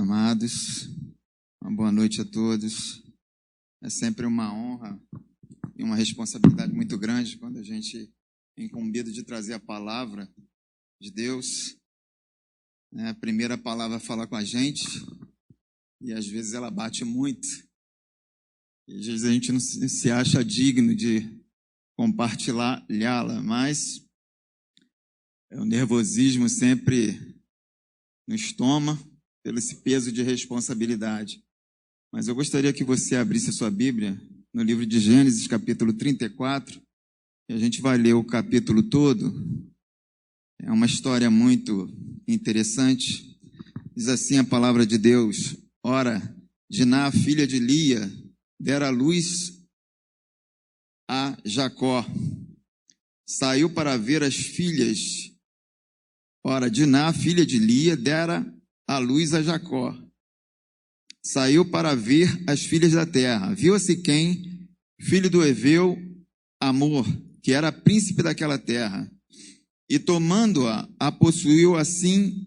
Amados, uma boa noite a todos. É sempre uma honra e uma responsabilidade muito grande quando a gente é incumbido de trazer a palavra de Deus. A primeira palavra fala com a gente e às vezes ela bate muito. E às vezes a gente não se acha digno de compartilhá-la, mas o nervosismo sempre nos toma pelo esse peso de responsabilidade. Mas eu gostaria que você abrisse a sua Bíblia no livro de Gênesis, capítulo 34, e a gente vai ler o capítulo todo. É uma história muito interessante. Diz assim a palavra de Deus: Ora, Diná, filha de Lia, dera à luz a Jacó. Saiu para ver as filhas. Ora, Diná, filha de Lia, dera à luz a Jacó. Saiu para ver as filhas da terra. Viu a Siquém, filho do Heveu, Amor, que era príncipe daquela terra. E tomando-a, a possuiu, assim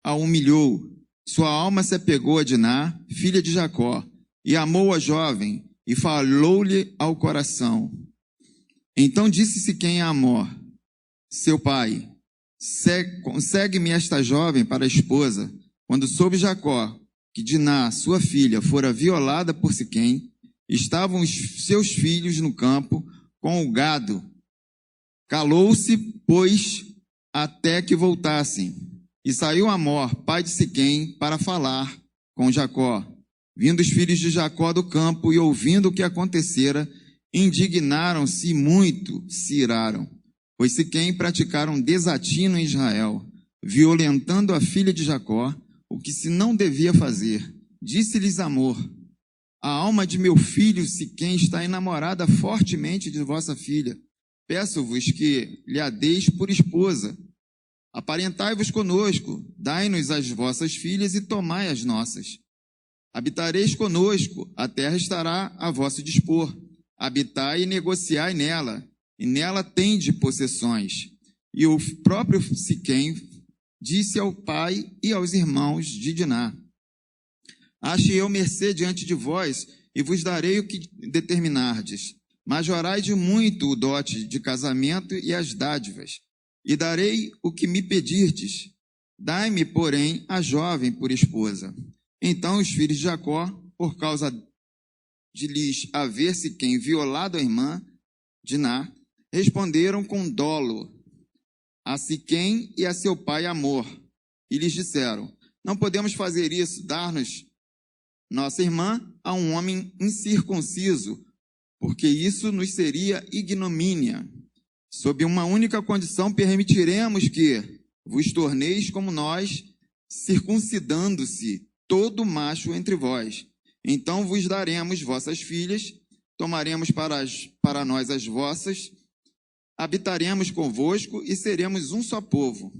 a humilhou. Sua alma se apegou a Diná, filha de Jacó, e amou a jovem, e falou-lhe ao coração. Então disse Siquém a Amor, seu pai: consegue-me esta jovem para a esposa. Quando soube Jacó que Diná, sua filha, fora violada por Siquém, estavam os seus filhos no campo com o gado. Calou-se, pois, até que voltassem. E saiu Amor, pai de Siquém, para falar com Jacó. Vindo os filhos de Jacó do campo e ouvindo o que acontecera, indignaram-se muito, se iraram. Pois Siquém praticaram desatino em Israel, violentando a filha de Jacó, o que se não devia fazer. Disse-lhes Amor: a alma de meu filho Siquém está enamorada fortemente de vossa filha. Peço-vos que lhe a deis por esposa. Aparentai-vos conosco, dai-nos as vossas filhas e tomai as nossas. Habitareis conosco, a terra estará a vosso dispor. Habitai e negociai nela, e nela tende possessões. E o próprio Siquém disse ao pai e aos irmãos de Diná: achei eu mercê diante de vós, e vos darei o que determinardes. Majorai de muito o dote de casamento e as dádivas, e darei o que me pedirdes. Dai-me, porém, a jovem por esposa. Então os filhos de Jacó, por causa de lhes haver Siquém violado a irmã Diná, responderam com dolo a Siquém e a seu pai Amor, e lhes disseram: não podemos fazer isso, dar-nos nossa irmã a um homem incircunciso, porque isso nos seria ignomínia. Sob uma única condição permitiremos que vos torneis como nós, circuncidando-se todo macho entre vós. Então vos daremos vossas filhas, tomaremos para nós as vossas, habitaremos convosco e seremos um só povo.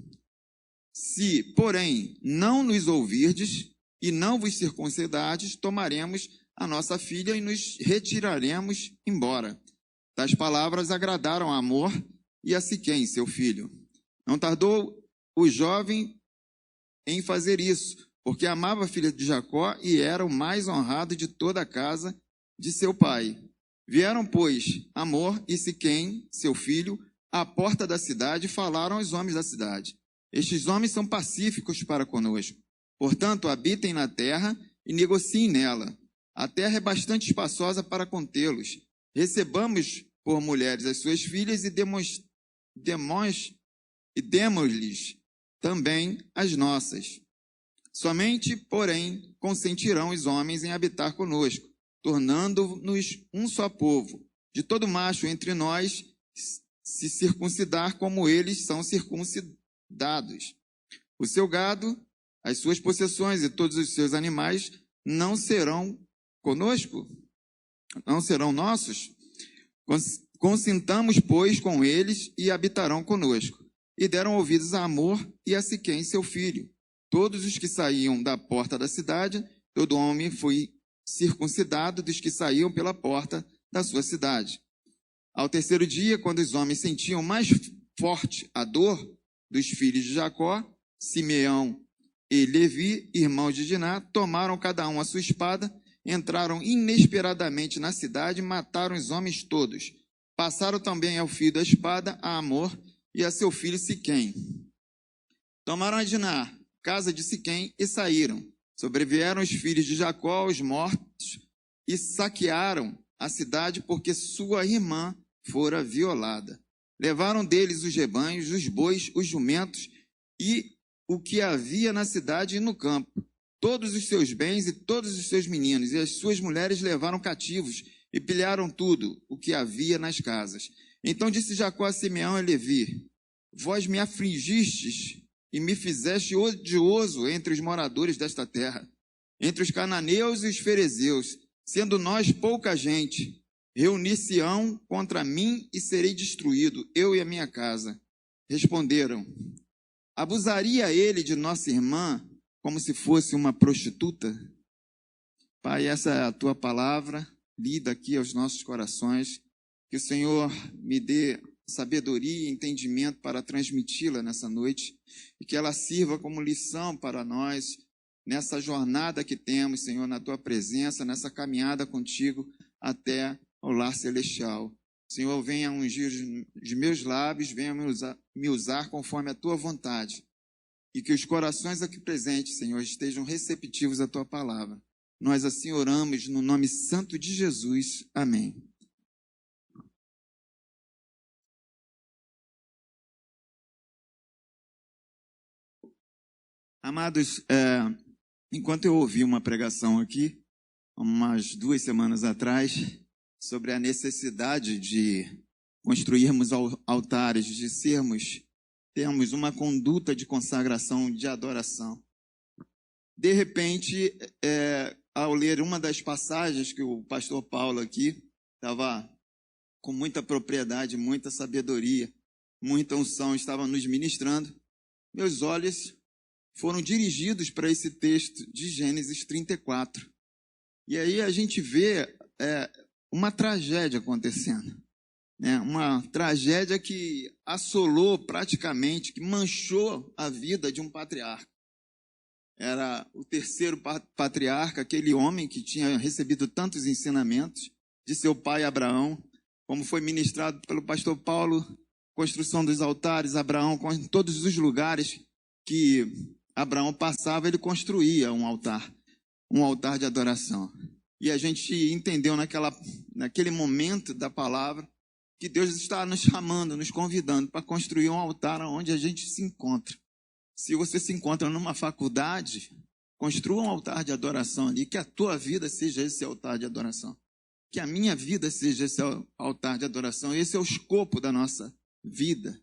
Se, porém, não nos ouvirdes e não vos circuncidardes, tomaremos a nossa filha e nos retiraremos embora. Tais palavras agradaram a Amor e a Siquém, seu filho. Não tardou o jovem em fazer isso, porque amava a filha de Jacó e era o mais honrado de toda a casa de seu pai. Vieram, pois, Amor e Siquém, seu filho, à porta da cidade e falaram aos homens da cidade: estes homens são pacíficos para conosco. Portanto, habitem na terra e negociem nela. A terra é bastante espaçosa para contê-los. Recebamos por mulheres as suas filhas e demos-lhes também as nossas. Somente, porém, consentirão os homens em habitar conosco, tornando-nos um só povo. De todo macho entre nós se circuncidar como eles são circuncidados. O seu gado, as suas possessões e todos os seus animais não serão conosco? Não serão nossos? Consintamos, pois, com eles e habitarão conosco. E deram ouvidos a Amor e a Siquém, seu filho. Todos os que saíam da porta da cidade, todo homem foi circuncidado dos que saíam pela porta da sua cidade. Ao terceiro dia, quando os homens sentiam mais forte a dor dos filhos de Jacó, Simeão e Levi, irmãos de Diná, tomaram cada um a sua espada, entraram inesperadamente na cidade e mataram os homens todos. Passaram também ao fio da espada a Amor e a seu filho Siquém. Tomaram a Diná, casa de Siquém, e saíram. Sobrevieram os filhos de Jacó, os mortos, e saquearam a cidade porque sua irmã fora violada. Levaram deles os rebanhos, os bois, os jumentos e o que havia na cidade e no campo, todos os seus bens e todos os seus meninos, e as suas mulheres levaram cativos e pilharam tudo o que havia nas casas. Então disse Jacó a Simeão e Levi: vós me afligistes e me fizeste odioso entre os moradores desta terra, entre os cananeus e os ferezeus, sendo nós pouca gente. Reunir-se-ão contra mim e serei destruído, eu e a minha casa. Responderam: abusaria ele de nossa irmã como se fosse uma prostituta? Pai, essa é a tua palavra, lida aqui aos nossos corações. Que o Senhor me dê sabedoria e entendimento para transmiti-la nessa noite e que ela sirva como lição para nós nessa jornada que temos, Senhor, na tua presença, nessa caminhada contigo até ao lar celestial. Senhor, venha ungir os meus lábios, venha me usar conforme a tua vontade. E que os corações aqui presentes, Senhor, estejam receptivos à tua palavra. Nós assim oramos no nome santo de Jesus. Amém. Amados, enquanto eu ouvi uma pregação aqui, umas 2 semanas atrás, sobre a necessidade de construirmos altares, de termos uma conduta de consagração, de adoração. De repente, ao ler uma das passagens que o pastor Paulo aqui estava com muita propriedade, muita sabedoria, muita unção, estava nos ministrando, meus olhos foram dirigidos para esse texto de Gênesis 34. E aí a gente vê uma tragédia acontecendo, né? Uma tragédia que assolou praticamente, que manchou a vida de um patriarca. Era o terceiro patriarca, aquele homem que tinha recebido tantos ensinamentos de seu pai Abraão, como foi ministrado pelo pastor Paulo, construção dos altares. Abraão, em todos os lugares que Abraão passava, ele construía um altar de adoração. E a gente entendeu naquele momento da palavra que Deus está nos chamando, nos convidando para construir um altar onde a gente se encontra. Se você se encontra numa faculdade, construa um altar de adoração ali, que a tua vida seja esse altar de adoração. Que a minha vida seja esse altar de adoração. Esse é o escopo da nossa vida,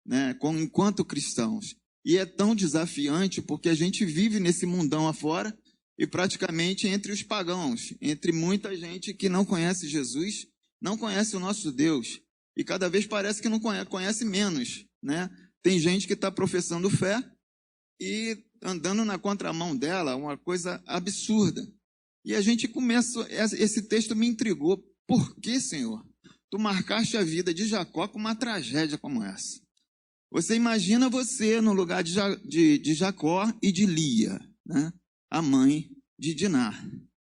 né, enquanto cristãos. E é tão desafiante porque a gente vive nesse mundão afora e praticamente entre os pagãos, entre muita gente que não conhece Jesus, não conhece o nosso Deus. E cada vez parece que não conhece menos, né? Tem gente que está professando fé e andando na contramão dela, uma coisa absurda. E a gente começa, esse texto me intrigou. Por que, Senhor, tu marcaste a vida de Jacó com uma tragédia como essa? Você imagina você no lugar de Jacó e de Lia, né? A mãe de Diná.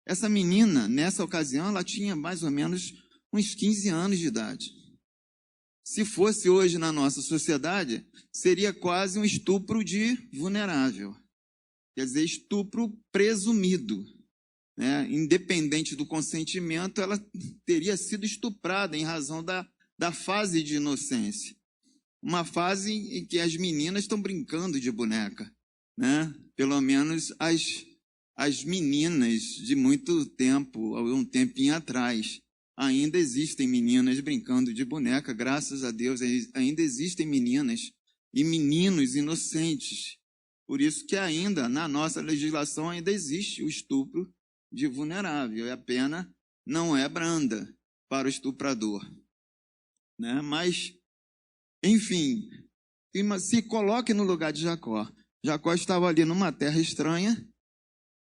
Essa menina, nessa ocasião, ela tinha mais ou menos uns 15 anos de idade. Se fosse hoje na nossa sociedade, seria quase um estupro de vulnerável. Quer dizer, estupro presumido, né? Independente do consentimento, ela teria sido estuprada em razão da fase de inocência. Uma fase em que as meninas estão brincando de boneca, né? Pelo menos as meninas de muito tempo, um tempinho atrás. Ainda existem meninas brincando de boneca, graças a Deus, ainda existem meninas e meninos inocentes. Por isso que ainda, na nossa legislação, ainda existe o estupro de vulnerável, e a pena não é branda para o estuprador, né? Mas, enfim, se coloque no lugar de Jacó. Jacó estava ali numa terra estranha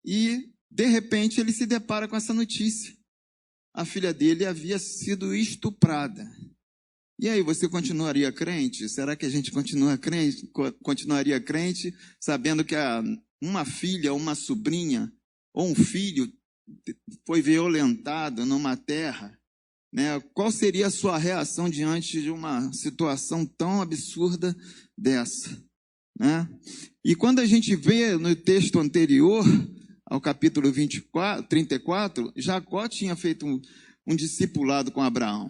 e, de repente, ele se depara com essa notícia. A filha dele havia sido estuprada. E aí, você continuaria crente? Será que a gente continuaria crente, sabendo que uma filha, uma sobrinha, ou um filho foi violentado numa terra, né? Qual seria a sua reação diante de uma situação tão absurda dessa, né? E quando a gente vê no texto anterior, ao capítulo 34, Jacó tinha feito um discipulado com Abraão.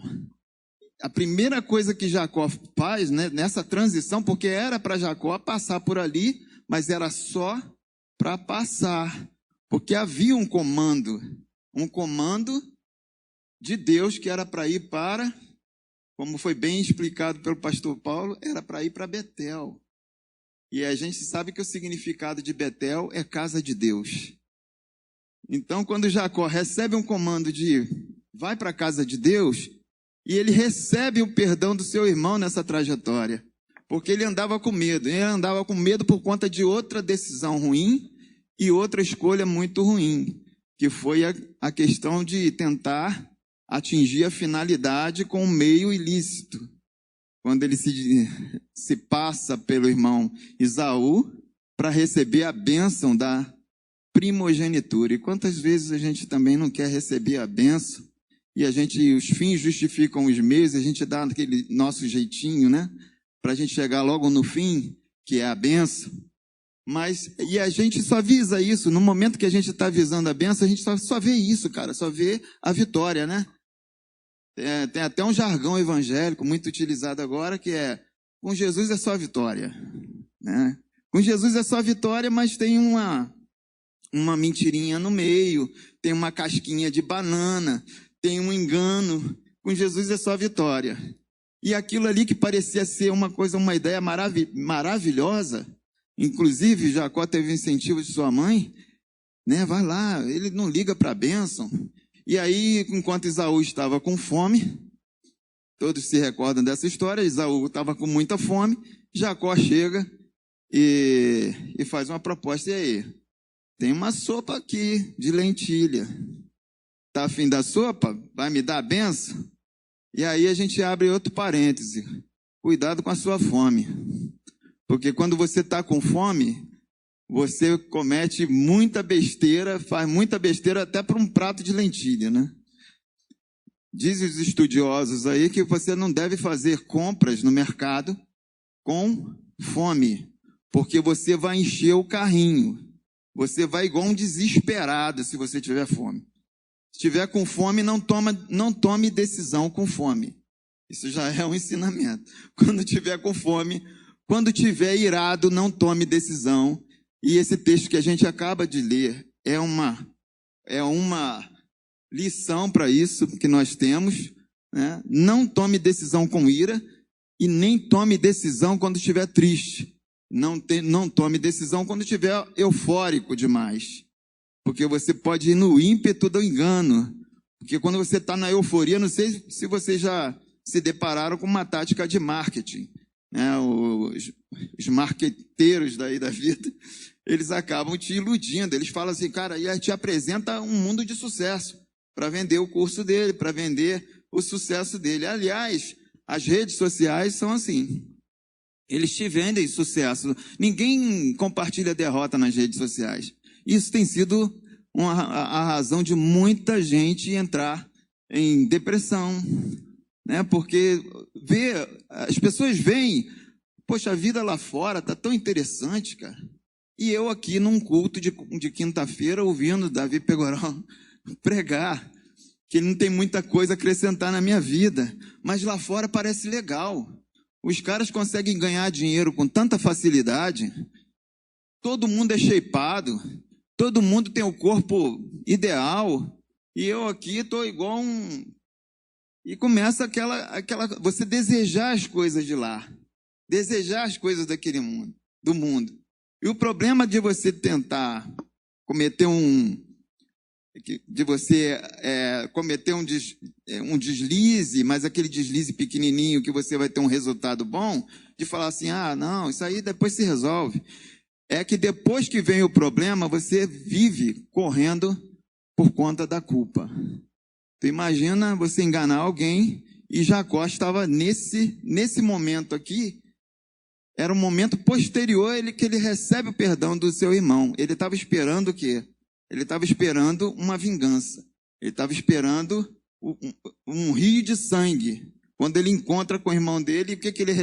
A primeira coisa que Jacó faz, né, nessa transição, porque era para Jacó passar por ali, mas era só para passar, porque havia um comando de Deus que era para ir para, como foi bem explicado pelo pastor Paulo, era para ir para Betel. E a gente sabe que o significado de Betel é casa de Deus. Então, quando Jacó recebe um comando de vai para a casa de Deus, e ele recebe o perdão do seu irmão nessa trajetória, porque ele andava com medo. Ele andava com medo por conta de outra decisão ruim e outra escolha muito ruim, que foi a questão de tentar atingir a finalidade com um meio ilícito. Quando ele se passa pelo irmão Esaú para receber a bênção da primogenitura. E quantas vezes a gente também não quer receber a bênção, e os fins justificam os meios, a gente dá aquele nosso jeitinho, né? Para a gente chegar logo no fim, que é a bênção. E a gente só visa isso, no momento que a gente está visando a bênção, a gente só vê isso, cara, só vê a vitória, né? Tem até um jargão evangélico muito utilizado agora, que é, com Jesus é só vitória, né? Com Jesus é só vitória, mas tem uma mentirinha no meio, tem uma casquinha de banana, tem um engano. Com Jesus é só vitória. E aquilo ali que parecia ser uma ideia maravilhosa, inclusive Jacó teve incentivo de sua mãe, né? Vai lá, ele não liga para a bênção. E aí, enquanto Esaú estava com fome, todos se recordam dessa história, Esaú estava com muita fome, Jacó chega e faz uma proposta. E aí? Tem uma sopa aqui de lentilha. Está afim da sopa? Vai me dar a benção? E aí a gente abre outro parêntese. Cuidado com a sua fome. Porque quando você está com fome, você comete muita besteira, faz muita besteira até por um prato de lentilha, né? Dizem os estudiosos aí que você não deve fazer compras no mercado com fome, porque você vai encher o carrinho. Você vai igual um desesperado se você tiver fome. Se tiver com fome, não tome decisão com fome. Isso já é um ensinamento. Quando tiver com fome, quando tiver irado, não tome decisão. E esse texto que a gente acaba de ler é uma lição para isso que nós temos, né? Não tome decisão com ira e nem tome decisão quando estiver triste. Não tome decisão quando estiver eufórico demais. Porque você pode ir no ímpeto do engano. Porque quando você está na euforia, não sei se vocês já se depararam com uma tática de marketing, né? Os marqueteiros daí da vida, eles acabam te iludindo. Eles falam assim, cara, e te apresenta um mundo de sucesso para vender o curso dele, para vender o sucesso dele. Aliás, as redes sociais são assim. Eles te vendem sucesso. Ninguém compartilha derrota nas redes sociais. Isso tem sido a razão de muita gente entrar em depressão, né? Porque as pessoas veem, poxa, a vida lá fora está tão interessante, cara. E eu aqui num culto de quinta-feira ouvindo Davi Pegoraro pregar, que ele não tem muita coisa a acrescentar na minha vida, mas lá fora parece legal. Os caras conseguem ganhar dinheiro com tanta facilidade, todo mundo é shapeado, todo mundo tem o corpo ideal, e eu aqui estou igual E começa você desejar as coisas de lá, desejar as coisas do mundo. E o problema de você tentar cometer um deslize, mas aquele deslize pequenininho que você vai ter um resultado bom, de falar assim, não, isso aí depois se resolve. É que depois que vem o problema, você vive correndo por conta da culpa. Tu imagina você enganar alguém, e Jacó estava nesse momento aqui, era um momento posterior que ele recebe o perdão do seu irmão. Ele estava esperando o quê? Ele estava esperando uma vingança. Ele estava esperando um rio de sangue. Quando ele encontra com o irmão dele, o que ele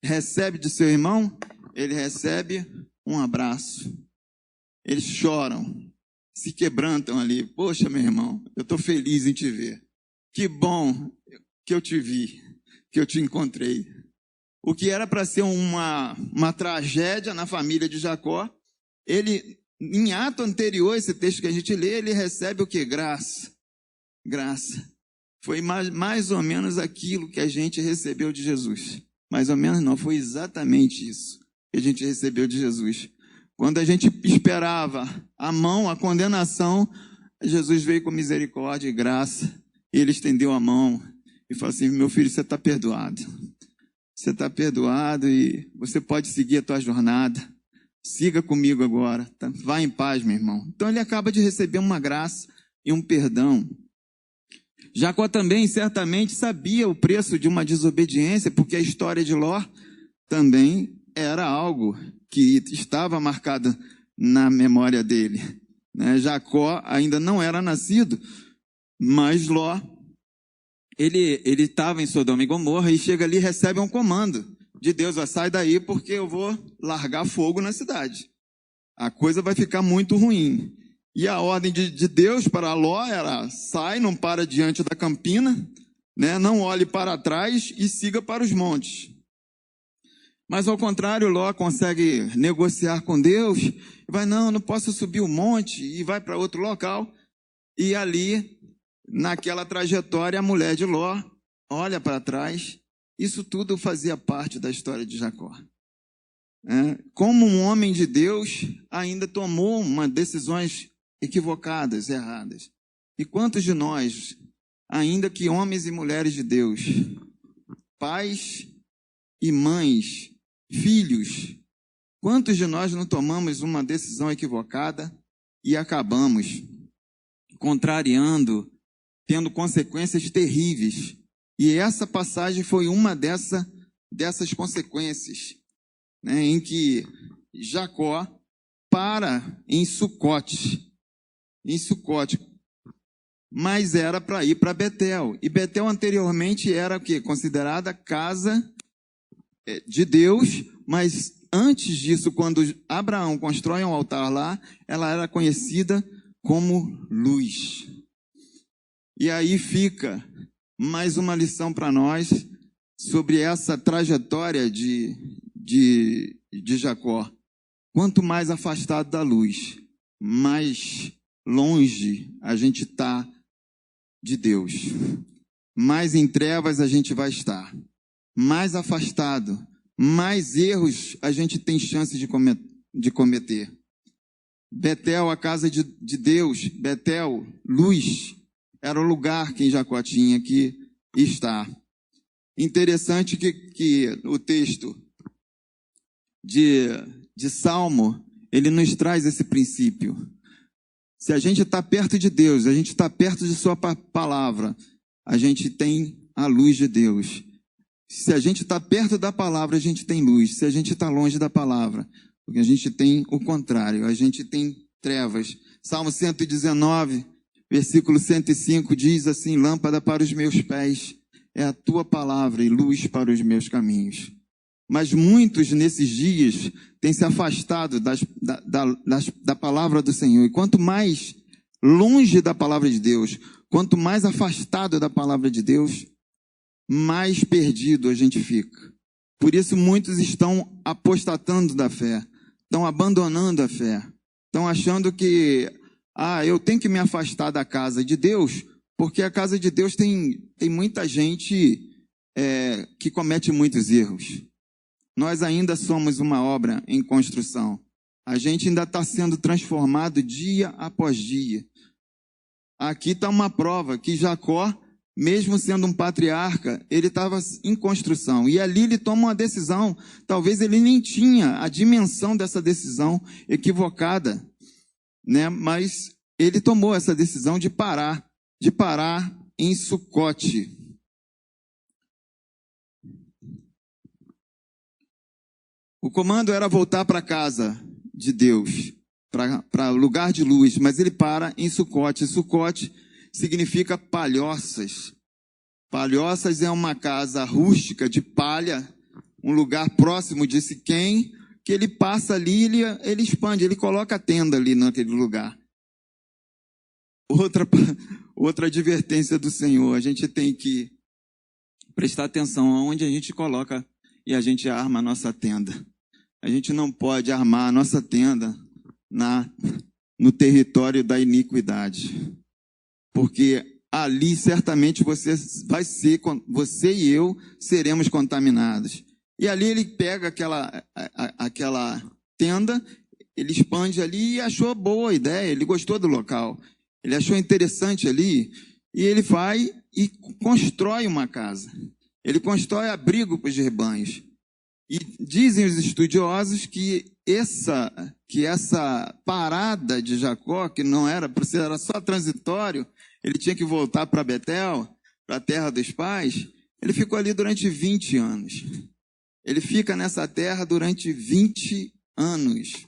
recebe de seu irmão? Ele recebe um abraço. Eles choram, se quebrantam ali. Poxa, meu irmão, eu estou feliz em te ver. Que bom que eu te vi, que eu te encontrei. O que era para ser uma tragédia na família de Jacó, ele, em ato anterior, esse texto que a gente lê, ele recebe o quê? Graça. Graça. Foi mais ou menos aquilo que a gente recebeu de Jesus. Mais ou menos não, foi exatamente isso que a gente recebeu de Jesus. Quando a gente esperava a mão, a condenação, Jesus veio com misericórdia e graça, e ele estendeu a mão e falou assim: meu filho, você está perdoado. Você está perdoado e você pode seguir a tua jornada. Siga comigo agora. Tá? Vá em paz, meu irmão. Então ele acaba de receber uma graça e um perdão. Jacó também certamente sabia o preço de uma desobediência, porque a história de Ló também era algo que estava marcado na memória dele. Jacó ainda não era nascido, mas Ló, ele estava em Sodoma e Gomorra e chega ali e recebe um comando de Deus: sai daí porque eu vou largar fogo na cidade. A coisa vai ficar muito ruim. E a ordem de Deus para Ló era: sai, não para diante da campina, não olhe para trás e siga para os montes. Mas ao contrário, Ló consegue negociar com Deus, vai: não posso subir o monte, e vai para outro local. E ali, naquela trajetória, a mulher de Ló olha para trás. Isso tudo fazia parte da história de Jacó. Como um homem de Deus, ainda tomou decisões equivocadas, erradas. E quantos de nós, ainda que homens e mulheres de Deus, pais e mães, filhos, quantos de nós não tomamos uma decisão equivocada e acabamos contrariando, tendo consequências terríveis? E essa passagem foi uma dessas consequências, em que Jacó para em Sucote, mas era para ir para Betel. E Betel anteriormente era o quê? Considerada casa de Deus, mas antes disso, quando Abraão constrói um altar lá, ela era conhecida como Luz. E aí fica mais uma lição para nós sobre essa trajetória de Jacó. Quanto mais afastado da luz, mais longe a gente está de Deus. Mais em trevas a gente vai estar. Mais afastado, mais erros a gente tem chance de cometer. Betel, a casa de Deus, Betel, luz, era o lugar que Jacó tinha que estar. Interessante que o texto de Salmo, ele nos traz esse princípio. Se a gente está perto de Deus, a gente está perto de sua palavra, a gente tem a luz de Deus. Se a gente está perto da palavra, a gente tem luz. Se a gente está longe da palavra, porque a gente tem o contrário, a gente tem trevas. Salmo 119, versículo 105 diz assim: lâmpada para os meus pés é a tua palavra e luz para os meus caminhos. Mas muitos nesses dias têm se afastado da palavra do Senhor. E quanto mais longe da palavra de Deus, quanto mais afastado da palavra de Deus, mais perdido a gente fica. Por isso muitos estão apostatando da fé, estão abandonando a fé, estão achando que eu tenho que me afastar da casa de Deus, porque a casa de Deus tem muita gente que comete muitos erros. Nós ainda somos uma obra em construção. A gente ainda está sendo transformado dia após dia. Aqui está uma prova que Jacó, mesmo sendo um patriarca, ele estava em construção. E ali ele toma uma decisão. Talvez ele nem tinha a dimensão dessa decisão equivocada, mas ele tomou essa decisão de parar em Sucote. O comando era voltar para a casa de Deus, para o lugar de luz, mas ele para em Sucote. Sucote significa palhoças. Palhoças é uma casa rústica de palha, um lugar próximo de Siquém, que ele passa ali, ele expande, ele coloca a tenda ali naquele lugar. Outra advertência do Senhor, a gente tem que prestar atenção aonde a gente coloca e a gente arma a nossa tenda. A gente não pode armar a nossa tenda no território da iniquidade, porque ali certamente você e eu seremos contaminados. E ali ele pega aquela tenda, ele expande ali e achou boa a ideia, ele gostou do local, ele achou interessante ali, e ele vai e constrói uma casa. Ele constrói abrigo para os rebanhos. E dizem os estudiosos que essa parada de Jacó, que não era só transitório, ele tinha que voltar para Betel, para a terra dos pais, ele ficou ali durante 20 anos. Ele fica nessa terra durante 20 anos.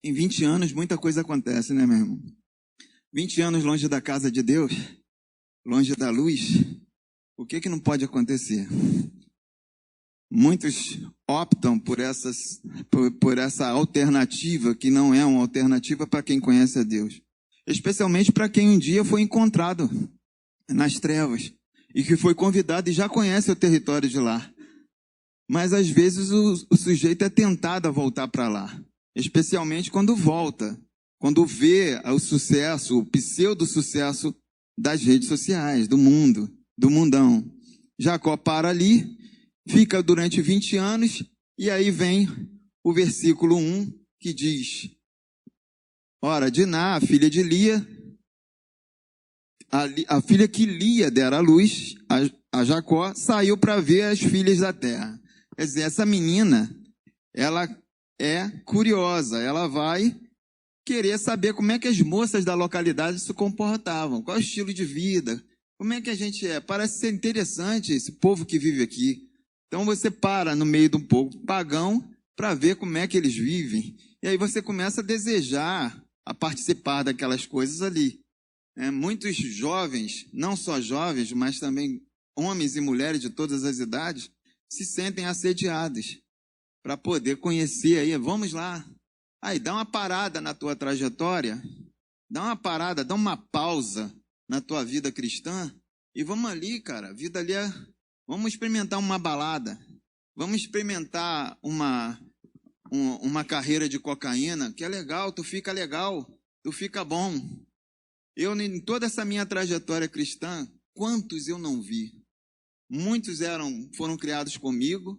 Em 20 anos, muita coisa acontece, né, meu irmão? 20 anos longe da casa de Deus, longe da luz, o que não pode acontecer? Muitos optam por essa alternativa, que não é uma alternativa para quem conhece a Deus. Especialmente para quem um dia foi encontrado nas trevas e que foi convidado e já conhece o território de lá. Mas às vezes o sujeito é tentado a voltar para lá. Especialmente quando volta, quando vê o sucesso, o pseudo-sucesso das redes sociais, do mundo, do mundão. Jacó para ali, fica durante 20 anos, e aí vem o versículo 1, que diz: ora, Diná, a filha de Lia, a filha que Lia dera à luz, a Jacó, saiu para ver as filhas da terra. Quer dizer, essa menina, ela é curiosa, ela vai querer saber como é que as moças da localidade se comportavam, qual é o estilo de vida, como é que a gente é. Parece ser interessante esse povo que vive aqui. Então você para no meio de um povo pagão para ver como é que eles vivem. E aí você começa a desejar a participar daquelas coisas ali. Muitos jovens, não só jovens, mas também homens e mulheres de todas as idades, se sentem assediados para poder conhecer aí. Vamos lá. Aí, dá uma parada na tua trajetória, dá uma parada, dá uma pausa na tua vida cristã e vamos ali, cara. A vida ali vamos experimentar uma balada, vamos experimentar uma carreira de cocaína, que é legal, tu fica bom. Eu, em toda essa minha trajetória cristã, quantos eu não vi? Muitos foram criados comigo,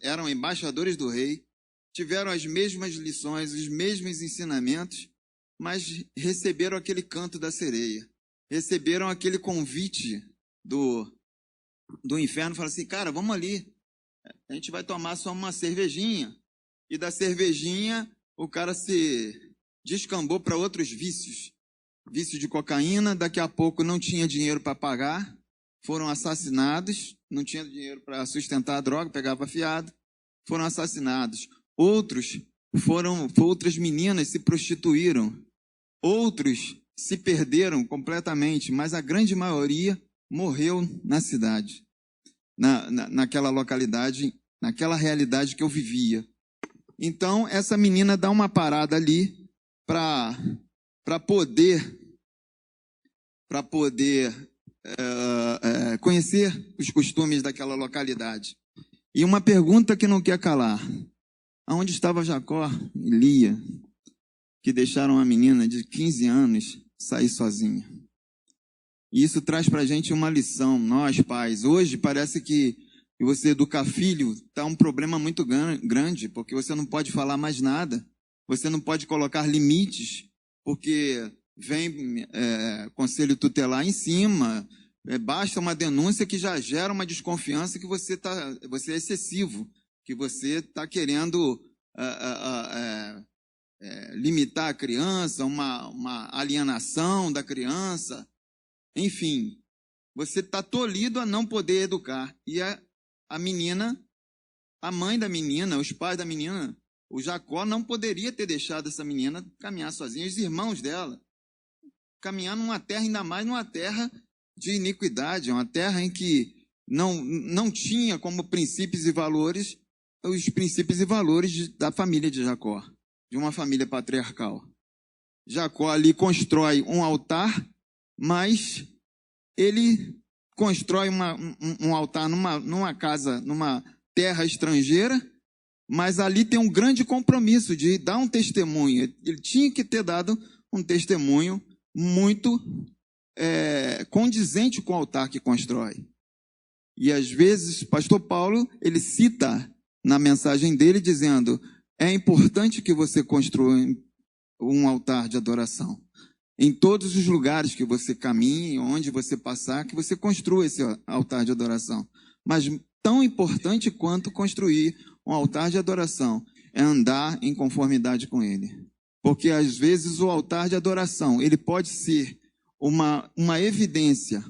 eram embaixadores do rei, tiveram as mesmas lições, os mesmos ensinamentos, mas receberam aquele canto da sereia, receberam aquele convite do inferno, falaram assim, cara, vamos ali, a gente vai tomar só uma cervejinha, e da cervejinha o cara se descambou para outros vícios, vício de cocaína, daqui a pouco não tinha dinheiro para pagar, foram assassinados, não tinha dinheiro para sustentar a droga, pegava fiado, foram assassinados. Outras meninas se prostituíram, outros se perderam completamente, mas a grande maioria morreu na cidade, naquela localidade, naquela realidade que eu vivia. Então, essa menina dá uma parada ali para poder conhecer os costumes daquela localidade. E uma pergunta que não quer calar: aonde estava Jacó e Lia, que deixaram a menina de 15 anos sair sozinha? E isso traz para a gente uma lição, nós pais. Hoje parece que você educar filho está um problema muito grande, porque você não pode falar mais nada, você não pode colocar limites, porque vem conselho tutelar em cima, basta uma denúncia que já gera uma desconfiança que você é excessivo, que você está querendo limitar a criança, uma alienação da criança. Enfim, você está tolhido a não poder educar. E a menina, a mãe da menina, os pais da menina, o Jacó não poderia ter deixado essa menina caminhar sozinha, os irmãos dela, caminhar numa terra, ainda mais numa terra de iniquidade, uma terra em que não tinha como princípios e valores os princípios e valores da família de Jacó, de uma família patriarcal. Jacó ali constrói um altar, mas ele constrói um altar numa casa, numa terra estrangeira, mas ali tem um grande compromisso de dar um testemunho. Ele tinha que ter dado um testemunho muito condizente com o altar que constrói. E às vezes, pastor Paulo, ele cita na mensagem dele dizendo: é importante que você construa um altar de adoração. Em todos os lugares que você caminhe, onde você passar, que você construa esse altar de adoração. Mas tão importante quanto construir um altar de adoração é andar em conformidade com ele. Porque às vezes o altar de adoração, ele pode ser uma evidência,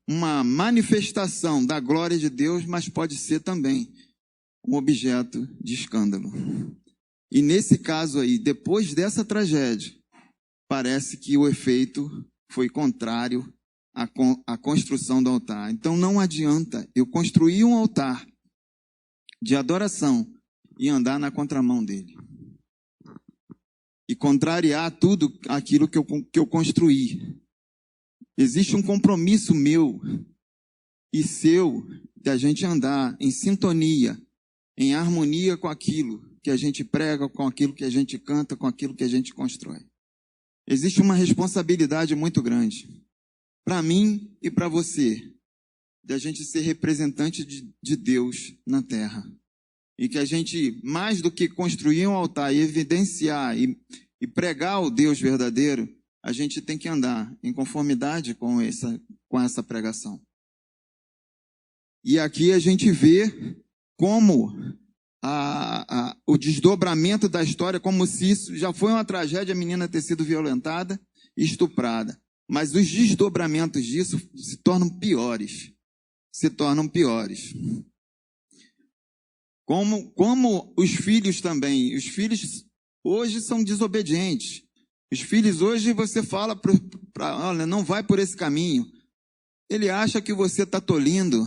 uma manifestação da glória de Deus, mas pode ser também um objeto de escândalo. E nesse caso aí, depois dessa tragédia, parece que o efeito foi contrário à construção do altar. Então não adianta eu construir um altar de adoração e andar na contramão dele. E contrariar tudo aquilo que eu construí. Existe um compromisso meu e seu de a gente andar em sintonia, em harmonia com aquilo que a gente prega, com aquilo que a gente canta, com aquilo que a gente constrói. Existe uma responsabilidade muito grande, para mim e para você, de a gente ser representante de Deus na terra. E que a gente, mais do que construir um altar e evidenciar e pregar o Deus verdadeiro, a gente tem que andar em conformidade com essa pregação. E aqui a gente vê como o desdobramento da história, como se isso já foi uma tragédia, a menina ter sido violentada e estuprada. Mas os desdobramentos disso se tornam piores. Como os filhos também. Os filhos hoje são desobedientes. Os filhos hoje você fala olha, não vai por esse caminho. Ele acha que você está tolindo.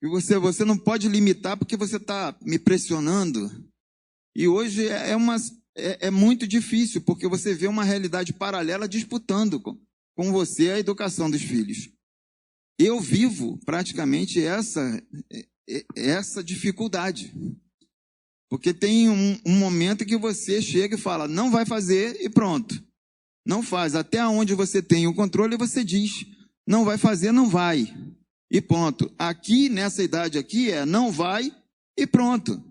E você não pode limitar porque você está me pressionando. E hoje é muito difícil, porque você vê uma realidade paralela disputando com você a educação dos filhos. Eu vivo praticamente essa dificuldade. Porque tem um momento que você chega e fala, não vai fazer e pronto. Não faz. Até onde você tem o controle, você diz, não vai fazer, não vai. E ponto. Aqui, nessa idade aqui, não vai e pronto.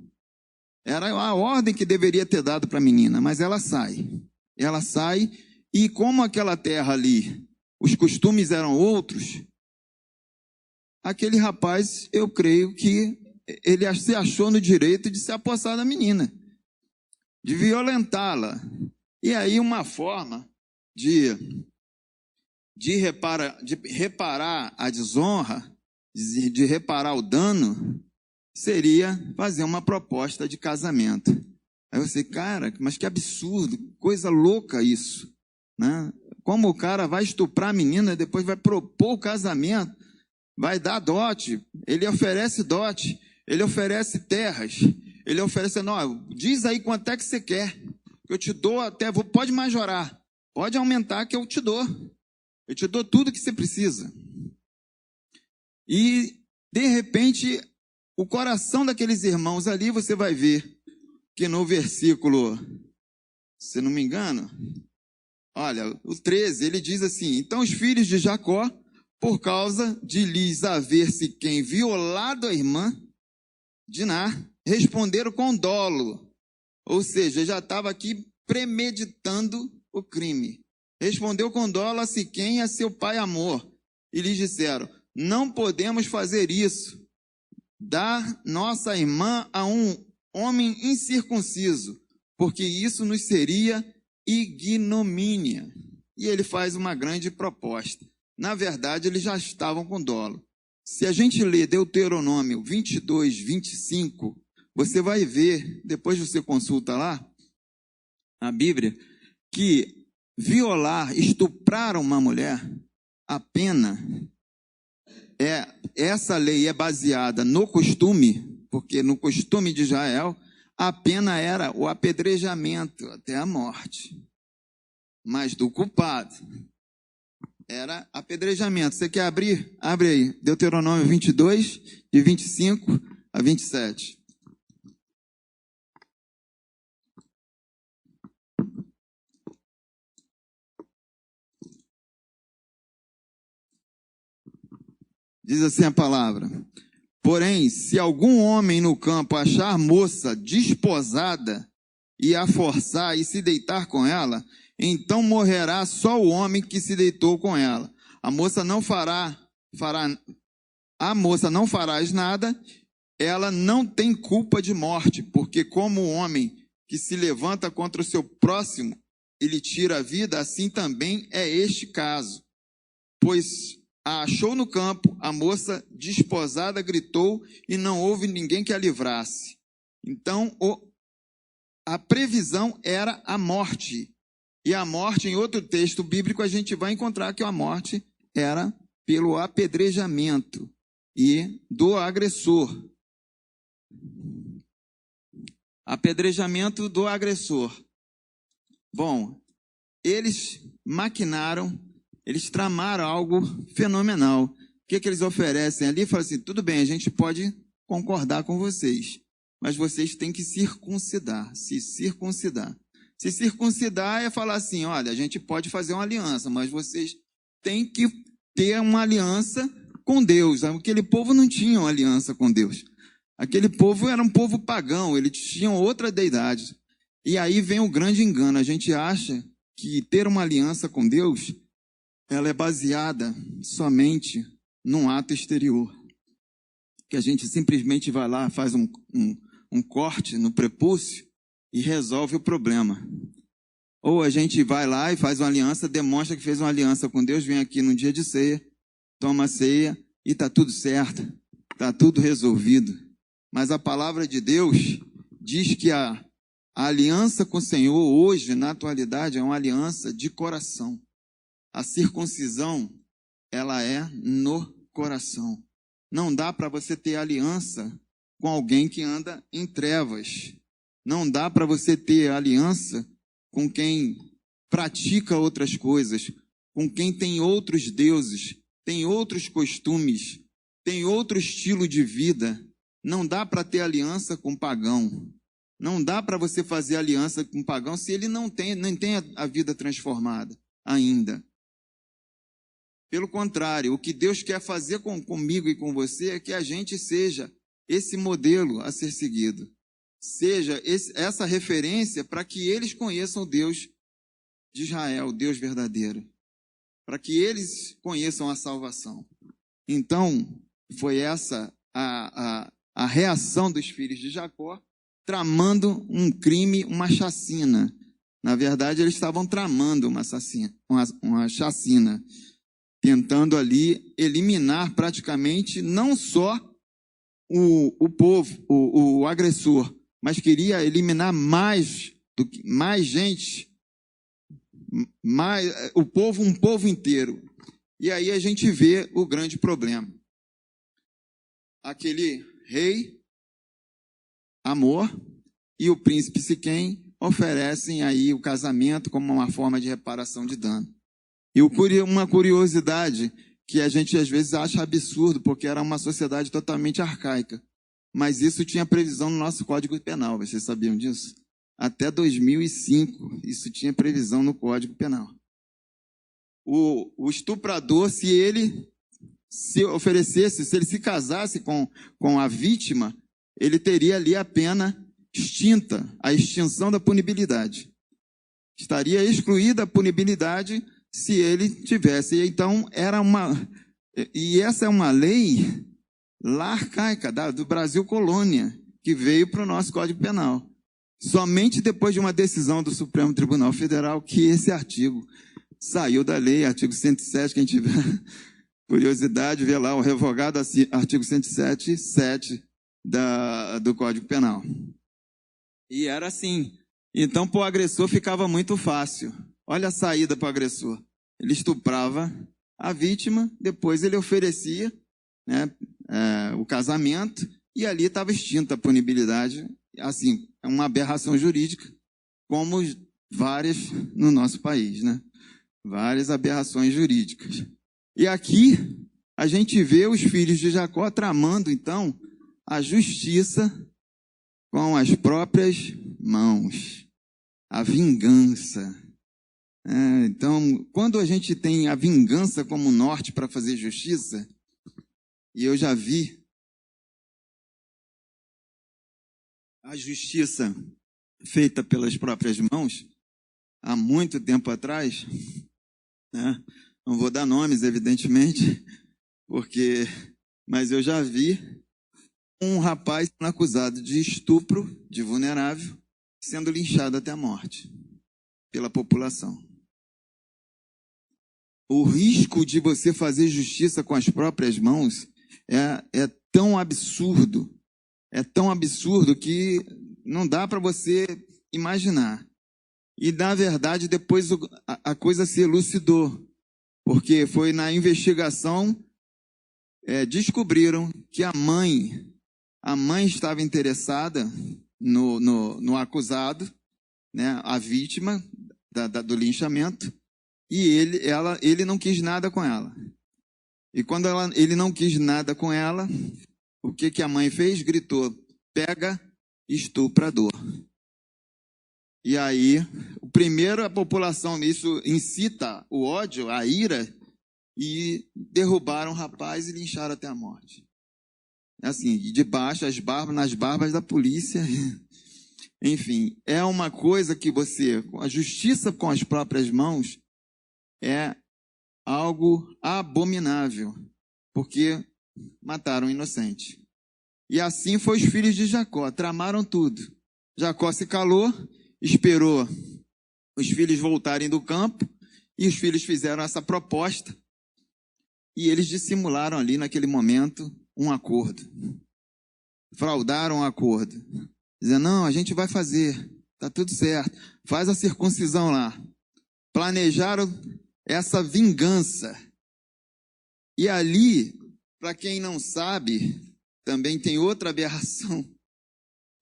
Era a ordem que deveria ter dado para a menina, mas ela sai. Ela sai e como aquela terra ali, os costumes eram outros, aquele rapaz, eu creio que ele se achou no direito de se apossar da menina, de violentá-la. E aí uma forma de reparar a desonra, de reparar o dano, seria fazer uma proposta de casamento. Aí você, cara, mas que absurdo, coisa louca isso, né? Como o cara vai estuprar a menina, depois vai propor o casamento, vai dar dote, ele oferece dote, ele oferece terras, ele oferece, não, diz aí quanto é que você quer, que eu te dou até, pode majorar, pode aumentar que eu te dou tudo que você precisa. E, de repente, o coração daqueles irmãos ali, você vai ver que no versículo, se não me engano, olha, o 13, ele diz assim, então os filhos de Jacó, por causa de lhes haver-se quem violado a irmã, Diná, responderam com dolo. Ou seja, já estava aqui premeditando o crime. Respondeu com dolo a Siquém e a seu pai Amor. E lhes disseram, não podemos fazer isso. Dar nossa irmã a um homem incircunciso, porque isso nos seria ignomínia. E ele faz uma grande proposta. na verdade, eles já estavam com dolo. Se a gente ler Deuteronômio 22, 25, você vai ver, depois você consulta lá, a Bíblia, que violar, estuprar uma mulher, a pena, essa lei é baseada no costume, porque no costume de Israel, a pena era o apedrejamento até a morte. Mas do culpado era apedrejamento. Você quer abrir? Abre aí. Deuteronômio 22, de 25 a 27. Diz assim a palavra: porém, se algum homem no campo achar moça desposada e a forçar e se deitar com ela, então morrerá só o homem que se deitou com ela. A moça não farás nada, ela não tem culpa de morte, porque como o homem que se levanta contra o seu próximo, ele tira a vida, assim também é este caso. Pois a achou no campo, a moça desposada gritou e não houve ninguém que a livrasse. Então, a previsão era a morte. E a morte, em outro texto bíblico, a gente vai encontrar que a morte era pelo apedrejamento e do agressor. Apedrejamento do agressor. Bom, eles maquinaram, eles tramaram algo fenomenal. O que eles oferecem ali? Falam assim, tudo bem, a gente pode concordar com vocês, mas vocês têm que circuncidar, se circuncidar. Se circuncidar é falar assim, olha, a gente pode fazer uma aliança, mas vocês têm que ter uma aliança com Deus. Aquele povo não tinha uma aliança com Deus. Aquele povo era um povo pagão, eles tinham outra deidade. E aí vem o grande engano. A gente acha que ter uma aliança com Deus, ela é baseada somente num ato exterior. Que a gente simplesmente vai lá, faz um corte no prepúcio e resolve o problema. Ou a gente vai lá e faz uma aliança, demonstra que fez uma aliança com Deus, vem aqui no dia de ceia, toma a ceia e está tudo certo, está tudo resolvido. Mas a palavra de Deus diz que a aliança com o Senhor hoje, na atualidade, é uma aliança de coração. A circuncisão, ela é no coração. Não dá para você ter aliança com alguém que anda em trevas. Não dá para você ter aliança com quem pratica outras coisas, com quem tem outros deuses, tem outros costumes, tem outro estilo de vida. Não dá para ter aliança com pagão. Não dá para você fazer aliança com pagão se ele não tem a vida transformada ainda. Pelo contrário, o que Deus quer fazer comigo e com você é que a gente seja esse modelo a ser seguido. Seja essa referência para que eles conheçam o Deus de Israel, o Deus verdadeiro. Para que eles conheçam a salvação. Então, foi essa a reação dos filhos de Jacó, tramando um crime, uma chacina. Na verdade, eles estavam tramando uma chacina, tentando ali eliminar praticamente não só o povo, o agressor, mas queria eliminar mais gente, um povo inteiro. E aí a gente vê o grande problema. Aquele rei, Amor, e o príncipe Siquém oferecem aí o casamento como uma forma de reparação de dano. E uma curiosidade que a gente às vezes acha absurdo, porque era uma sociedade totalmente arcaica. Mas isso tinha previsão no nosso Código Penal, vocês sabiam disso? Até 2005, isso tinha previsão no Código Penal. O estuprador, se ele se oferecesse, se ele se casasse com a vítima, ele teria ali a pena extinta, a extinção da punibilidade. Estaria excluída a punibilidade se ele tivesse. Então, e essa é uma lei lá arcaica, do Brasil colônia, que veio para o nosso Código Penal. Somente depois de uma decisão do Supremo Tribunal Federal que esse artigo saiu da lei, artigo 107, quem tiver curiosidade, vê lá o revogado, artigo 107, 7 do Código Penal. E era assim. Então, para o agressor ficava muito fácil. Olha a saída para o agressor. Ele estuprava a vítima, depois ele oferecia, né, o casamento, e ali estava extinta a punibilidade. Assim, é uma aberração jurídica, como várias no nosso país, né? Várias aberrações jurídicas. E aqui a gente vê os filhos de Jacó tramando, então, a justiça com as próprias mãos, a vingança. Então, quando a gente tem a vingança como norte para fazer justiça, e eu já vi a justiça feita pelas próprias mãos, há muito tempo atrás, né? Não vou dar nomes, evidentemente, mas eu já vi um rapaz acusado de estupro de vulnerável sendo linchado até a morte pela população. O risco de você fazer justiça com as próprias mãos é tão absurdo que não dá para você imaginar. E, na verdade, depois a coisa se elucidou, porque foi na investigação, descobriram que a mãe estava interessada no acusado, né, a vítima do linchamento, e ele não quis nada com ela. E quando ele não quis nada com ela, o que a mãe fez? Gritou: pega estuprador. E aí, primeiro a população, isso incita o ódio, a ira, e derrubaram o rapaz e lincharam até a morte. Assim, debaixo, nas barbas da polícia. Enfim, é uma coisa que a justiça com as próprias mãos é algo abominável, porque mataram o inocente. E assim foi os filhos de Jacó, tramaram tudo. Jacó se calou, esperou os filhos voltarem do campo, e os filhos fizeram essa proposta, e eles dissimularam ali naquele momento um acordo. Fraudaram um acordo. Dizendo: não, a gente vai fazer, tá tudo certo, faz a circuncisão lá. Planejaram essa vingança. E ali, para quem não sabe, também tem outra aberração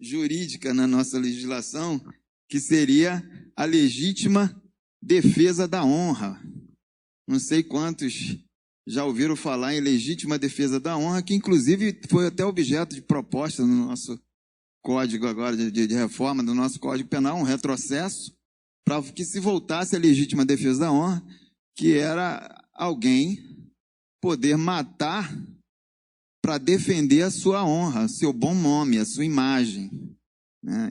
jurídica na nossa legislação, que seria a legítima defesa da honra. Não sei quantos já ouviram falar em legítima defesa da honra, que inclusive foi até objeto de proposta no nosso código agora de reforma do nosso Código Penal, um retrocesso, para que se voltasse a legítima defesa da honra, que era alguém poder matar para defender a sua honra, seu bom nome, a sua imagem.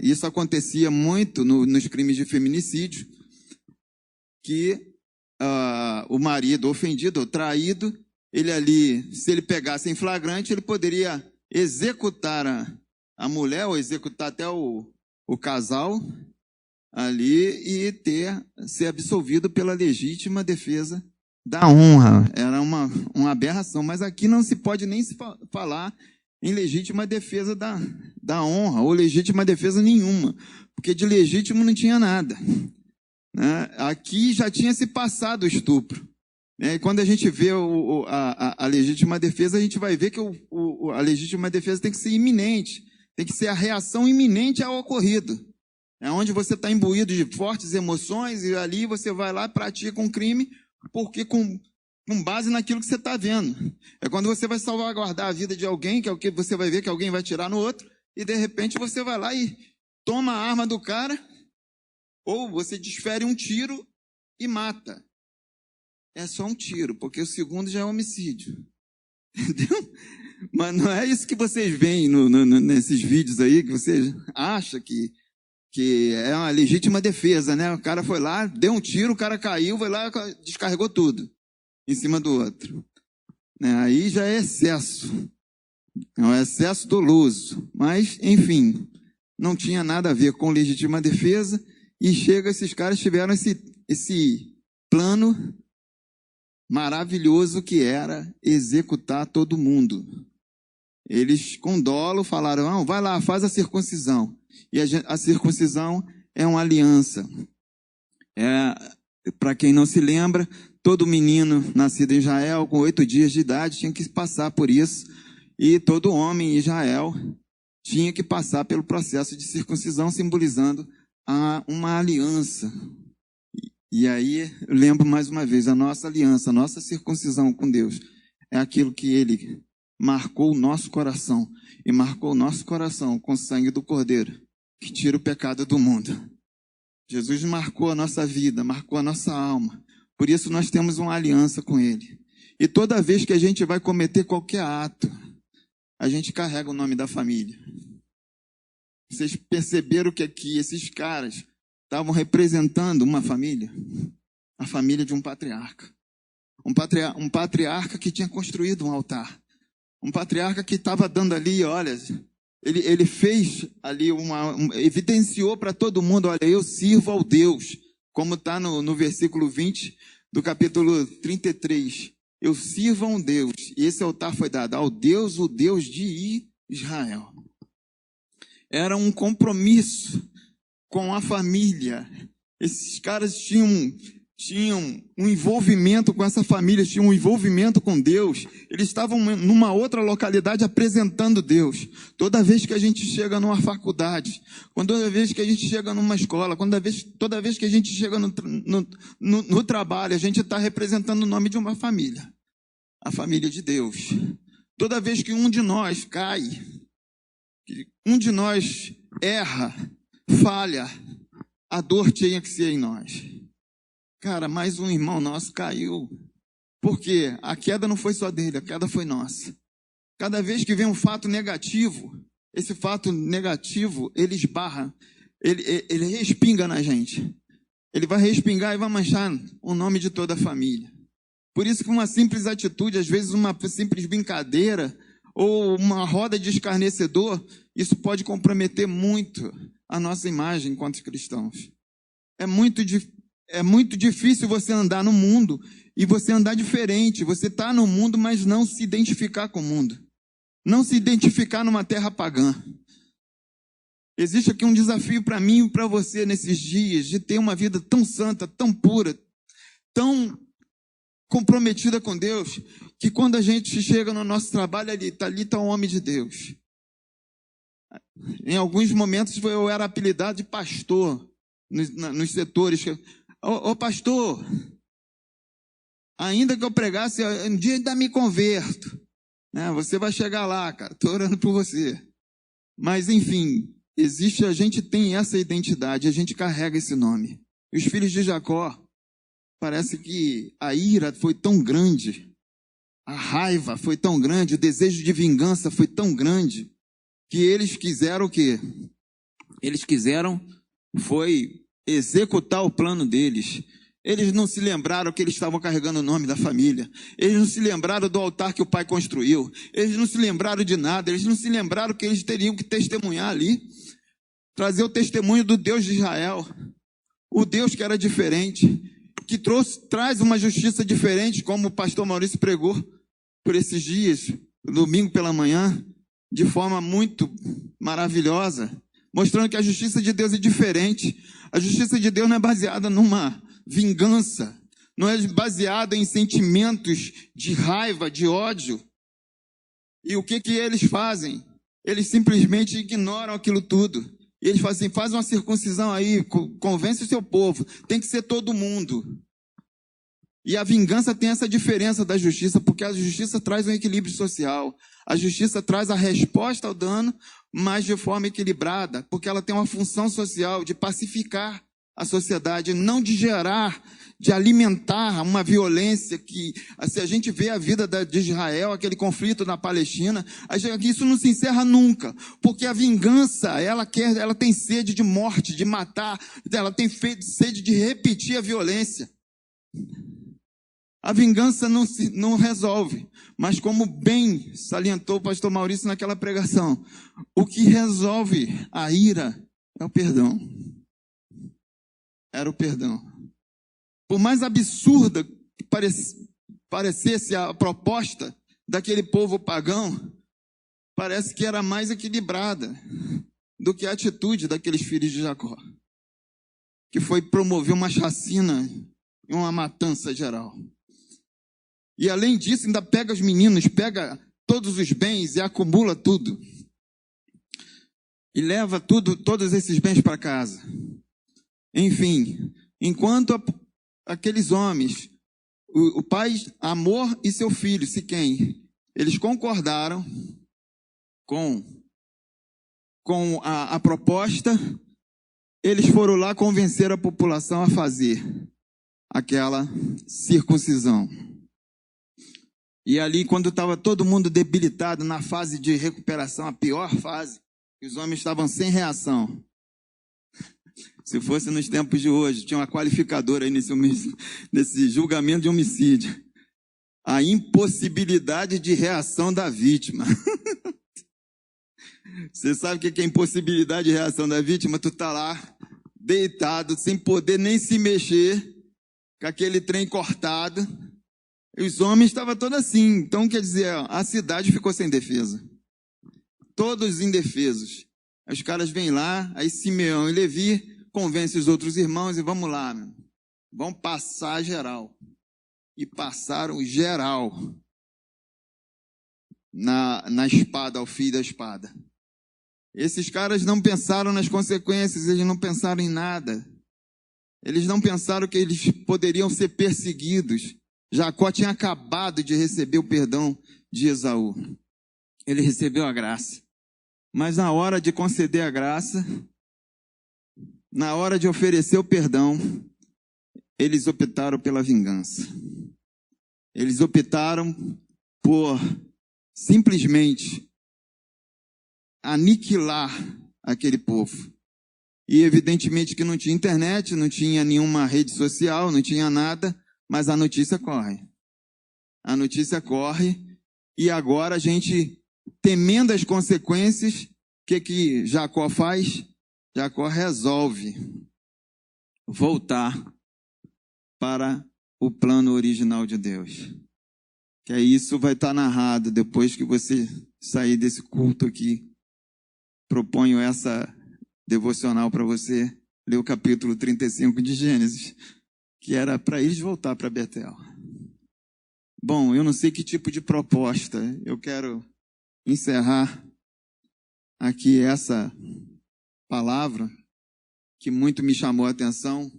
Isso acontecia muito nos crimes de feminicídio, que o marido ofendido ou traído, ele ali, se ele pegasse em flagrante, ele poderia executar a mulher, ou executar até o casal ali, e ser absolvido pela legítima defesa da honra. Era uma aberração, mas aqui não se pode nem se falar em legítima defesa da honra, ou legítima defesa nenhuma, porque de legítimo não tinha nada. Aqui já tinha se passado o estupro. E quando a gente vê a legítima defesa, a gente vai ver que a legítima defesa tem que ser iminente, tem que ser a reação iminente ao ocorrido. É onde você está imbuído de fortes emoções, e ali você vai lá e pratica um crime, porque com base naquilo que você está vendo. É quando você vai salvaguardar a vida de alguém, que é o que você vai ver que alguém vai tirar no outro, e de repente você vai lá e toma a arma do cara, ou você desfere um tiro e mata. É só um tiro, porque o segundo já é homicídio. Entendeu? Mas não é isso que vocês veem nesses vídeos aí, que você acha que é uma legítima defesa, né? O cara foi lá, deu um tiro, o cara caiu, foi lá, descarregou tudo em cima do outro. Aí já é excesso. É um excesso doloso. Mas, enfim, não tinha nada a ver com legítima defesa, e esses caras tiveram esse plano maravilhoso que era executar todo mundo. Eles, com dolo, falaram, vai lá, faz a circuncisão. E a circuncisão é uma aliança. Para quem não se lembra, todo menino nascido em Israel, com 8 dias de idade, tinha que passar por isso. E todo homem em Israel tinha que passar pelo processo de circuncisão, simbolizando uma aliança. E aí, eu lembro mais uma vez, a nossa aliança, a nossa circuncisão com Deus, é aquilo que Ele marcou o nosso coração, e marcou o nosso coração com o sangue do Cordeiro, que tira o pecado do mundo. Jesus marcou a nossa vida, marcou a nossa alma, por isso nós temos uma aliança com Ele. E toda vez que a gente vai cometer qualquer ato, a gente carrega o nome da família. Vocês perceberam que aqui esses caras estavam representando uma família? A família de um patriarca. Um patriarca que tinha construído um altar. Um patriarca que estava dando ali, olha, ele fez ali evidenciou para todo mundo, olha, eu sirvo ao Deus, como está no versículo 20 do capítulo 33. Eu sirvo a um Deus, e esse altar foi dado ao Deus, o Deus de Israel. Era um compromisso com a família. Esses caras tinham um envolvimento com essa família, tinham um envolvimento com Deus. Eles estavam numa outra localidade apresentando Deus. Toda vez que a gente chega numa faculdade, toda vez que a gente chega numa escola, toda vez que a gente chega no trabalho, a gente está representando o nome de uma família. A família de Deus. Toda vez que um de nós cai, que um de nós erra, falha, a dor tinha que ser em nós. Cara, mais um irmão nosso caiu. Por quê? A queda não foi só dele, a queda foi nossa. Cada vez que vem um fato negativo, esse fato negativo, ele esbarra, ele respinga na gente. Ele vai respingar e vai manchar o nome de toda a família. Por isso que uma simples atitude, às vezes uma simples brincadeira, ou uma roda de escarnecedor, isso pode comprometer muito a nossa imagem enquanto cristãos. É muito difícil você andar no mundo e você andar diferente. Você está no mundo, mas não se identificar com o mundo. Não se identificar numa terra pagã. Existe aqui um desafio para mim e para você nesses dias, de ter uma vida tão santa, tão pura, tão comprometida com Deus, que quando a gente chega no nosso trabalho, ali está o homem de Deus. Em alguns momentos eu era apelidado de pastor nos setores. Ô pastor, ainda que eu pregasse, um dia ainda me converto. Você vai chegar lá, cara, estou orando por você. Mas enfim, a gente tem essa identidade, a gente carrega esse nome. E os filhos de Jacó, parece que a ira foi tão grande, a raiva foi tão grande, o desejo de vingança foi tão grande, que eles quiseram o quê? Eles quiseram foi executar o plano deles. Eles não se lembraram que eles estavam carregando o nome da família. Eles não se lembraram do altar que o pai construiu. Eles não se lembraram de nada. Eles não se lembraram que eles teriam que testemunhar ali. Trazer o testemunho do Deus de Israel. O Deus que era diferente. Que traz uma justiça diferente, como o pastor Maurício pregou por esses dias, domingo pela manhã, de forma muito maravilhosa, mostrando que a justiça de Deus é diferente. A justiça de Deus não é baseada numa vingança, não é baseada em sentimentos de raiva, de ódio. E o que eles fazem? Eles simplesmente ignoram aquilo tudo. E eles fazem assim, faz uma circuncisão aí, convence o seu povo, tem que ser todo mundo. E a vingança tem essa diferença da justiça, porque a justiça traz um equilíbrio social. A justiça traz a resposta ao dano, mas de forma equilibrada, porque ela tem uma função social de pacificar a sociedade, não de gerar, de alimentar uma violência que, se a gente vê a vida de Israel, aquele conflito na Palestina, isso não se encerra nunca, porque a vingança, ela tem sede de morte, de matar, ela tem sede de repetir a violência. A vingança não resolve, mas como bem salientou o pastor Maurício naquela pregação, o que resolve a ira é o perdão. Era o perdão. por mais absurda que parecesse a proposta daquele povo pagão, parece que era mais equilibrada do que a atitude daqueles filhos de Jacó, que foi promover uma chacina e uma matança geral. E além disso, ainda pega os meninos, pega todos os bens e acumula tudo. E leva todos esses bens para casa. Enfim, enquanto aqueles homens, o pai Amor e seu filho, Siquém, eles concordaram com a proposta, eles foram lá convencer a população a fazer aquela circuncisão. E ali, quando estava todo mundo debilitado, na fase de recuperação, a pior fase, os homens estavam sem reação. Se fosse nos tempos de hoje, tinha uma qualificadora aí nesse julgamento de homicídio. A impossibilidade de reação da vítima. Você sabe o que é impossibilidade de reação da vítima? Tu está lá, deitado, sem poder nem se mexer, com aquele trem cortado. E os homens estavam todos assim. Então, quer dizer, a cidade ficou sem defesa. Todos indefesos. Os caras vêm lá, aí Simeão e Levi convencem os outros irmãos e vamos lá, meu. Vamos passar geral. E passaram geral na espada, ao fio da espada. Esses caras não pensaram nas consequências, eles não pensaram em nada. Eles não pensaram que eles poderiam ser perseguidos. Jacó tinha acabado de receber o perdão de Esaú. Ele recebeu a graça. Mas na hora de conceder a graça, na hora de oferecer o perdão, eles optaram pela vingança. Eles optaram por simplesmente aniquilar aquele povo. E evidentemente que não tinha internet, não tinha nenhuma rede social, não tinha nada, mas a notícia corre. A notícia corre e agora a gente, temendo as consequências, o que Jacó faz? Jacó resolve voltar para o plano original de Deus. Que é isso, vai estar narrado depois que você sair desse culto aqui. Proponho essa devocional para você ler o capítulo 35 de Gênesis, que era para eles voltar para Betel. Bom, eu não sei que tipo de proposta. Eu quero encerrar aqui essa palavra que muito me chamou a atenção,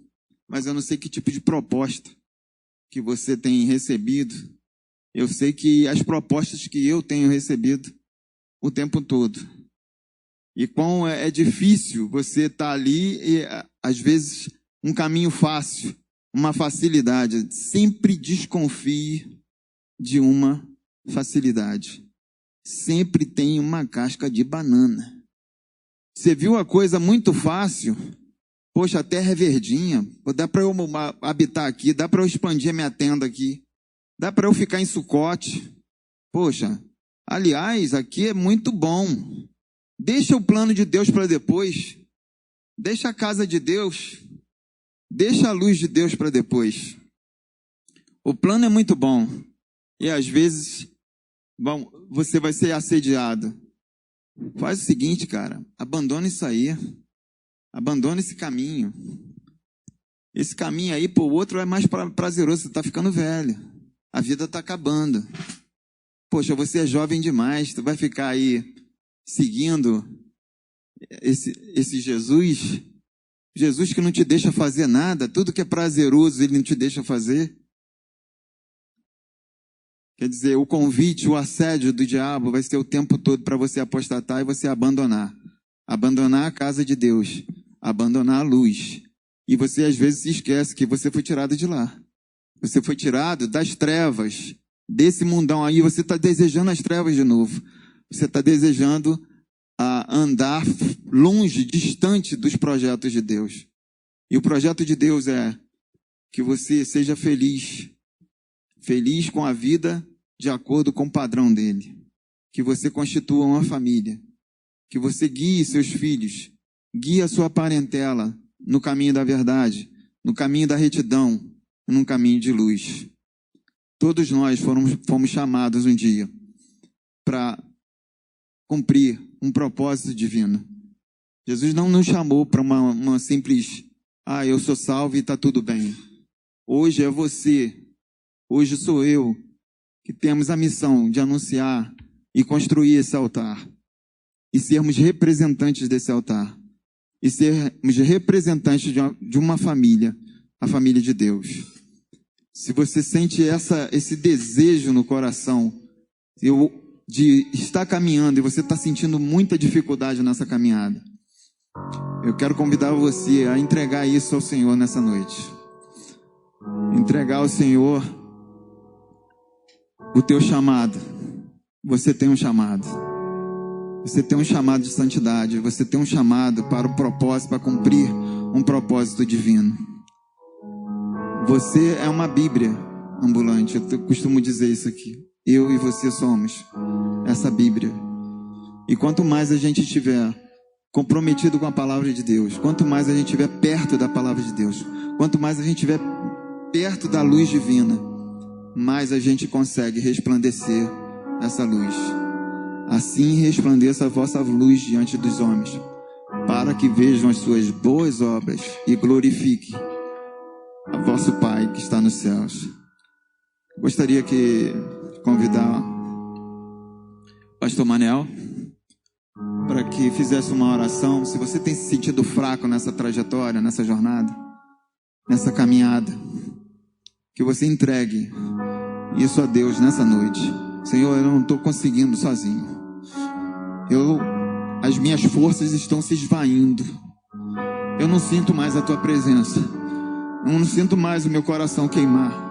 mas eu não sei que tipo de proposta que você tem recebido. Eu sei que as propostas que eu tenho recebido o tempo todo. E quão é difícil você estar ali e, às vezes, um caminho fácil, uma facilidade. Sempre desconfie de uma facilidade. Sempre tem uma casca de banana. Você viu a coisa muito fácil? Poxa, a terra é verdinha. Dá para eu habitar aqui, dá para eu expandir a minha tenda aqui. Dá para eu ficar em Sucote. Poxa, aliás, aqui é muito bom. Deixa o plano de Deus para depois. Deixa a casa de Deus. Deixa a luz de Deus para depois. O plano é muito bom. E às vezes, você vai ser assediado. Faz o seguinte, cara. Abandona isso aí. Abandona esse caminho. Esse caminho aí, o outro é mais prazeroso. Você está ficando velho. A vida está acabando. Poxa, você é jovem demais. Tu vai ficar aí seguindo esse Jesus, Jesus que não te deixa fazer nada, tudo que é prazeroso ele não te deixa fazer. Quer dizer, o convite, o assédio do diabo vai ser o tempo todo para você apostatar e você abandonar. Abandonar a casa de Deus, abandonar a luz. E você às vezes se esquece que você foi tirado de lá. Você foi tirado das trevas, desse mundão aí, você está desejando as trevas de novo. Você está desejando andar longe, distante dos projetos de Deus. E o projeto de Deus é que você seja feliz. Feliz com a vida de acordo com o padrão dele. Que você constitua uma família. Que você guie seus filhos. Guie a sua parentela no caminho da verdade, no caminho da retidão, num caminho de luz. Todos nós fomos chamados um dia para cumprir um propósito divino. Jesus não nos chamou para uma simples, eu sou salvo e está tudo bem. Hoje é você, hoje sou eu, que temos a missão de anunciar e construir esse altar. E sermos representantes desse altar. E sermos representantes de uma família, a família de Deus. Se você sente esse desejo no coração de estar caminhando e você está sentindo muita dificuldade nessa caminhada, eu quero convidar você a entregar isso ao Senhor nessa noite. Entregar ao Senhor o teu chamado. Você tem um chamado. Você tem um chamado de santidade. Você tem um chamado para o propósito, para cumprir um propósito divino. Você é uma Bíblia ambulante. Eu costumo dizer isso aqui. Eu e você somos essa Bíblia. E quanto mais a gente estiver comprometido com a palavra de Deus, quanto mais a gente estiver perto da palavra de Deus, quanto mais a gente estiver perto da luz divina, mais a gente consegue resplandecer essa luz. Assim resplandeça a vossa luz diante dos homens, para que vejam as suas boas obras e glorifiquem a vosso Pai que está nos céus. Gostaria de convidar o pastor Manel para que fizesse uma oração. Se você tem se sentido fraco nessa trajetória, nessa jornada, nessa caminhada, que você entregue isso a Deus nessa noite. Senhor, eu não estou conseguindo sozinho. As minhas forças estão se esvaindo. Eu não sinto mais a tua presença. Eu não sinto mais o meu coração queimar.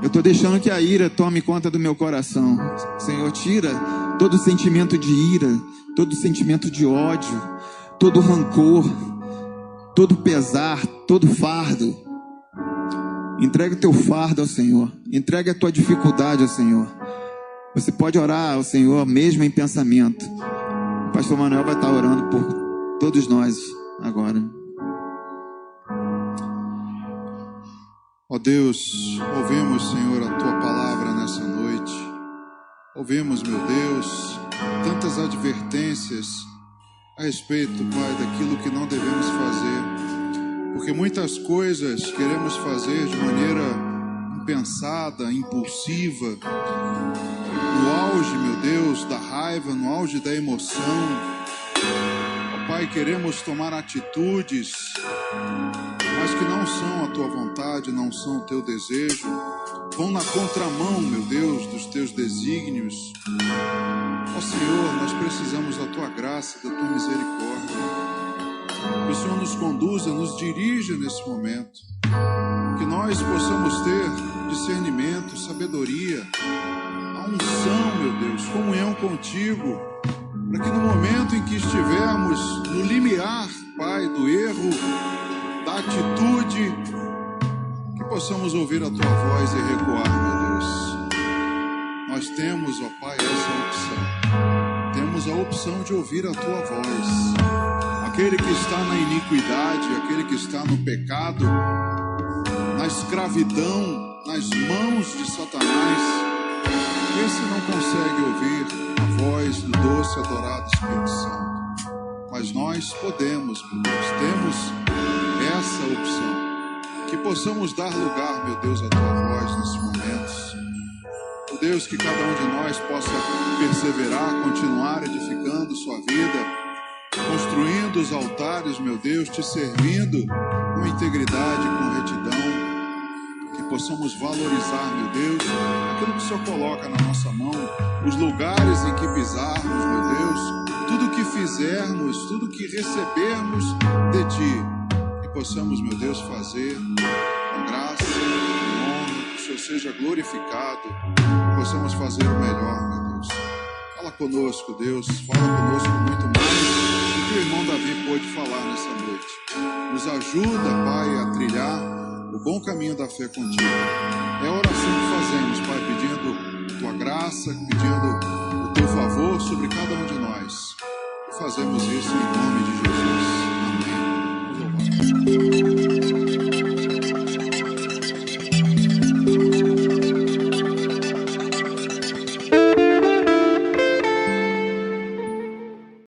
Eu estou deixando que a ira tome conta do meu coração. Senhor, tira todo sentimento de ira, todo sentimento de ódio, todo rancor, todo pesar, todo fardo. Entrega o teu fardo ao Senhor. Entrega a tua dificuldade ao Senhor. Você pode orar ao Senhor mesmo em pensamento. O pastor Manuel vai estar orando por todos nós agora. Ó Deus, ouvimos, Senhor, a tua palavra nessa noite. Ouvimos, meu Deus, tantas advertências a respeito, Pai, daquilo que não devemos fazer. Porque muitas coisas queremos fazer de maneira impensada, impulsiva, no auge, meu Deus, da raiva, no auge da emoção. Ó Pai, queremos tomar atitudes, mas que não são a tua vontade, não são o teu desejo, vão na contramão, meu Deus, dos teus desígnios. Ó Senhor, nós precisamos da tua graça, da tua misericórdia. Que o Senhor nos conduza, nos dirija nesse momento. Que nós possamos ter discernimento, sabedoria, a unção, meu Deus, comunhão contigo, para que no momento em que estivermos no limiar, Pai, do erro, da atitude, que possamos ouvir a tua voz e recuar, meu Deus. Nós temos, ó Pai, essa opção. Temos a opção de ouvir a tua voz. Aquele que está na iniquidade, aquele que está no pecado, na escravidão, nas mãos de Satanás, esse não consegue ouvir a voz do doce, adorado Espírito Santo. Mas nós podemos, meu Deus, temos essa opção. Que possamos dar lugar, meu Deus, à tua voz nesses momentos. Meu Deus, que cada um de nós possa perseverar, continuar edificando sua vida, construindo os altares, meu Deus, te servindo com integridade, com retidão. Que possamos valorizar, meu Deus, aquilo que o Senhor coloca na nossa mão, os lugares em que pisarmos, meu Deus, tudo que fizermos, tudo que recebermos de Ti, que possamos, meu Deus, fazer com graça, com honra, que o Senhor seja glorificado, que possamos fazer o melhor, meu Deus. Fala conosco, Deus, fala conosco muito mais do que o irmão Davi pôde falar nessa noite. Nos ajuda, Pai, a trilhar o bom caminho da fé contigo. É a oração que fazemos, Pai, pedindo tua graça, pedindo o teu favor sobre cada um de nós. E fazemos isso em nome de Jesus.